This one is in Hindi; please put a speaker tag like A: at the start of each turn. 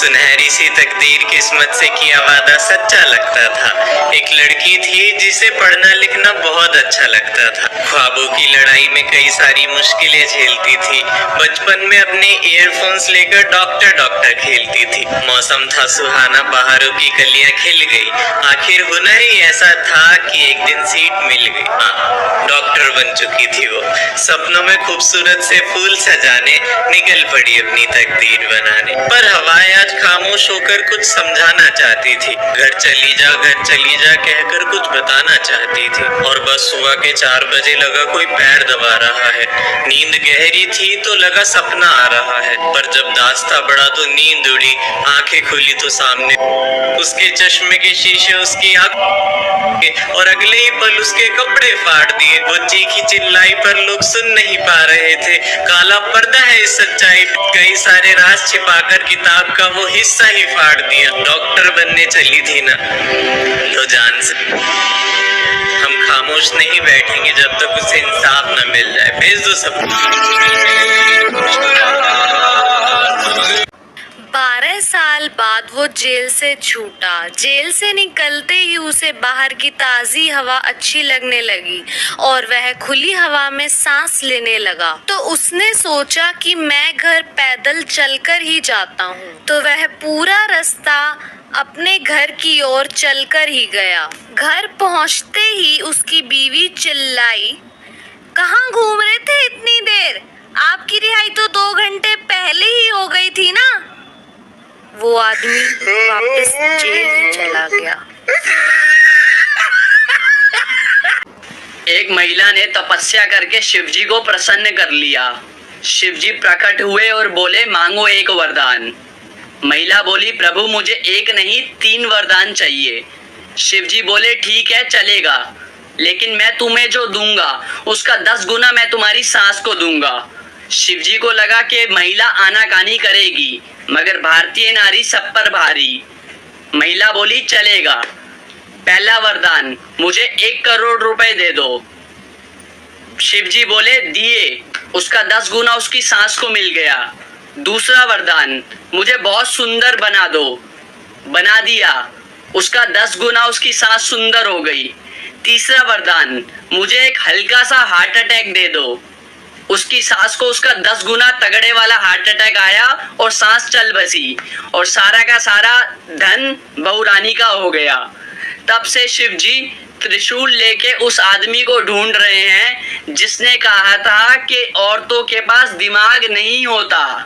A: सुनहरी सी तकदीर किस्मत से किया वादा सच्चा लगता था। एक लड़की थी जिसे पढ़ना लिखना बहुत अच्छा लगता था। ख्वाबों की लड़ाई में कई सारी मुश्किलें झेलती थी। बचपन में अपने ईयरफोन्स लेकर डॉक्टर डॉक्टर खेलती थी। मौसम था सुहाना, बहारों की कलियां खिल गई। आखिर हुनर ही ऐसा था कि एक दिन सीट मिल गई। हाँ, डॉक्टर बन चुकी थी वो। सपनों में खूबसूरत से फूल सजाने निकल पड़ी अपनी तकदीर बनाने। पर हवाएं आज खामोश होकर कुछ समझाना चाहती थी। घर चली जा कहकर कुछ बताना चाहती थी। और बस सुबह के 4 बजे लगा कोई पैर दबा रहा है। नींद गहरी थी तो लगा सपना आ रहा है। पर जब दास्ता बढ़ा तो नींद उड़ी। आंखें खुली तो सामने उसके चश्मे के शीशे उसकी आंख और अगले ही पल उसके कपड़े फाड़ दिए। वो चीखी चिल्लाई पर लोग सुन नहीं पा रहे थे। काला पर्दा है इस सच्चाई, कई सारे राज छिपाकर किताब का वो हिस्सा ही फाड़ दिया। डॉक्टर बनने चली थी ना, तो जान से हम खामोश नहीं बैठेंगे जब तक उसे इंसाफ न मिल जाए। भेज दो सब।
B: 12 साल बाद वो जेल से छूटा। जेल से निकलते ही उसे बाहर की ताज़ी हवा अच्छी लगने लगी और वह खुली हवा में सांस लेने लगा। तो उसने सोचा कि मैं घर पैदल चलकर ही जाता हूँ। तो वह पूरा रास्ता अपने घर की ओर चलकर ही गया। घर पहुँचते ही उसकी बीवी चिल्लाई, कहाँ घूम रहे थे इतनी देर? आपकी रिहाई तो 2 घंटे पहले ही हो गई थी ना। वो आदमी वापस जेल ही चला गया।
C: एक महिला ने तपस्या करके शिवजी को प्रसन्न कर लिया। शिवजी प्रकट हुए और बोले, मांगो एक वरदान। महिला बोली, प्रभु मुझे एक नहीं 3 वरदान चाहिए। शिवजी बोले, ठीक है चलेगा, लेकिन मैं तुम्हें जो दूंगा उसका 10 गुना मैं तुम्हारी सास को दूंगा। शिवजी को लगा कि महिला आनाकानी करेगी, मगर भारतीय नारी सब पर भारी। महिला बोली, चलेगा। पहला वरदान, मुझे 1 करोड़ रुपए दे दो। शिवजी बोले, दिए। उसका 10 गुना उसकी सास को मिल गया। दूसरा वरदान, मुझे बहुत सुंदर बना दो। बना दिया। उसका 10 गुना उसकी सास सुंदर हो गई। तीसरा वरदान, मुझे एक हल्का सा हार्ट अटैक दे दो। उसकी सास को उसका 10 गुना तगड़े वाला हार्ट अटैक आया और सांस चल बसी और सारा का सारा धन बहू रानी का हो गया। तब से शिवजी त्रिशूल लेके उस आदमी को ढूंढ रहे हैं जिसने कहा था कि औरतों के पास दिमाग नहीं होता।